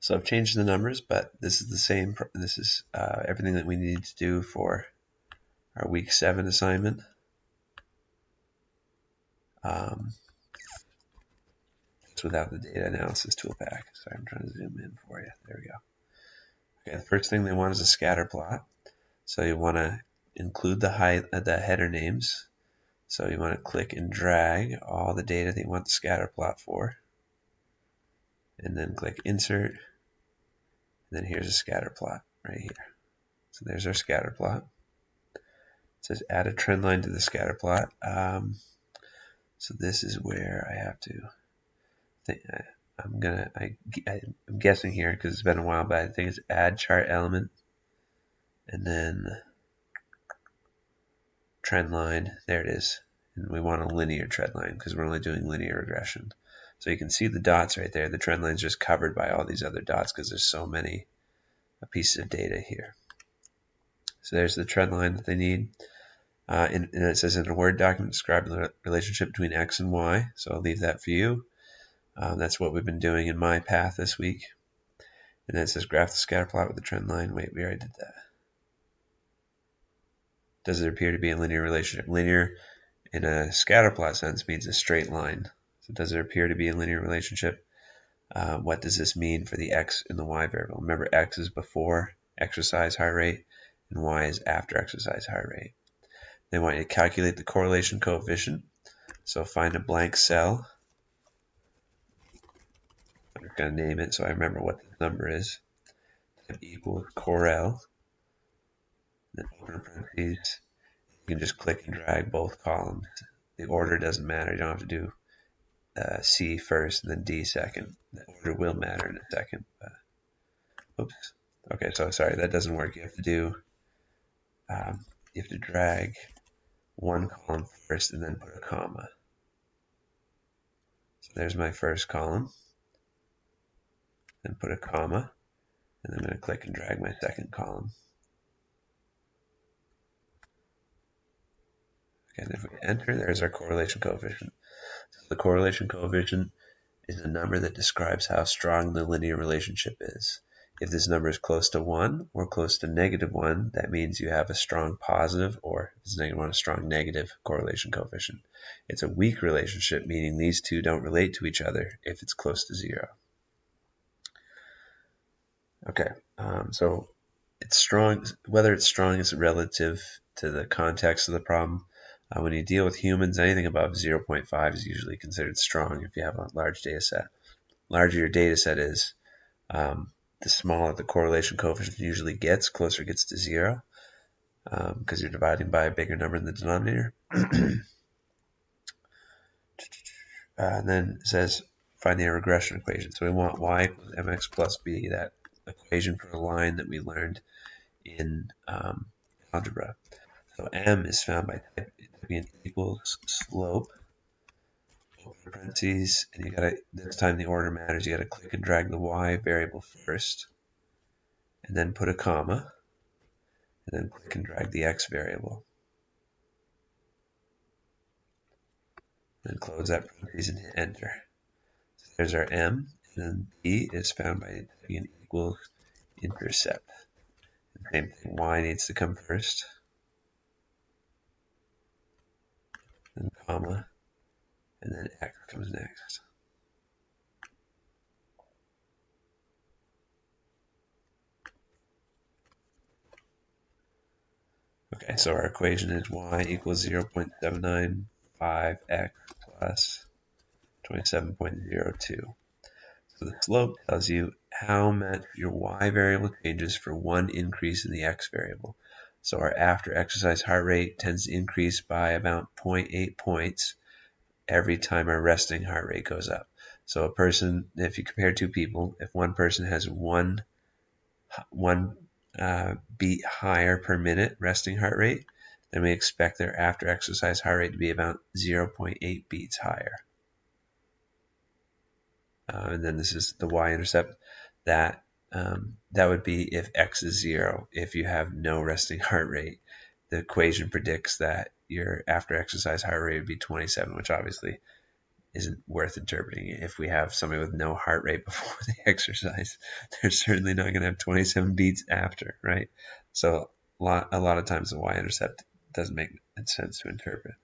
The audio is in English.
So I've changed the numbers, but this is the same. This is everything that we need to do for our week 7 assignment. It's without the data analysis toolpack. Sorry, I'm trying to zoom in for you. There we go. Okay, the first thing they want is a scatter plot. So you want to include the header names. So you want to click and drag all the data that you want the scatter plot for. And then click insert. And then here's a scatter plot right here. So there's our scatter plot. It says add a trend line to the scatter plot. So this is where I have to think. I'm guessing here because it's been a while, but I think it's add chart element and then trend line. There it is. And we want a linear trend line because we're only doing linear regression. So you can see the dots right there. The trend line is just covered by all these other dots because there's so many pieces of data here. So there's the trend line that they need. And it says in a Word document, describe the relationship between X and Y. So I'll leave that for you. That's what we've been doing in my path this week. And then it says graph the scatter plot with the trend line. Wait, we already did that. Does it appear to be a linear relationship? Linear in a scatter plot sense means a straight line. So does it appear to be a linear relationship? What does this mean for the X and the Y variable? Remember, X is before exercise heart rate and Y is after exercise heart rate. They want you to calculate the correlation coefficient. So find a blank cell. I'm just going to name it so I remember what the number is. Type equals correl. Then open parentheses. You can just click and drag both columns. The order doesn't matter. You don't have to do C first and then D second. The order will matter in a second. Oops. Okay, so sorry, that doesn't work. You have to do. You have to drag one column first and then put a comma. So there's my first column. Then put a comma, and I'm going to click and drag my second column. Okay, and if we enter, there's our correlation coefficient. So the correlation coefficient is a number that describes how strong the linear relationship is. If this number is close to 1 or close to -1, that means you have a strong positive, or if it's -1, a strong negative correlation coefficient. It's a weak relationship, meaning these two don't relate to each other if it's close to 0. Okay, so it's strong. Whether it's strong is relative to the context of the problem. When you deal with humans, anything above 0.5 is usually considered strong if you have a large data set. Larger your data set is, the smaller the correlation coefficient usually gets, closer it gets to 0, because you're dividing by a bigger number in the denominator. And then it says find the regression equation. So we want y equals mx plus b, that equation for a line that we learned in algebra. So m is found by typing equals slope, open parentheses, and you gotta, this time the order matters, you gotta click and drag the y variable first, and then put a comma, and then click and drag the x variable. Then close that parentheses and hit enter. So there's our m, and then b is found by typing equals intercept. And same thing, y needs to come first, then comma, and then x comes next. Okay, so our equation is y equals 0.795x plus 27.02. So the slope tells you how much your y variable changes for one increase in the x variable. So our after exercise heart rate tends to increase by about 0.8 points every time our resting heart rate goes up. So a person, if you compare two people, if one person has one beat higher per minute resting heart rate, then we expect their after exercise heart rate to be about 0.8 beats higher. And then this is the y-intercept. That would be if x is 0. If you have no resting heart rate, the equation predicts that your after exercise heart rate would be 27, which obviously isn't worth interpreting. If we have somebody with no heart rate before they exercise, they're certainly not going to have 27 beats after, right? So a lot of times the y-intercept doesn't make sense to interpret.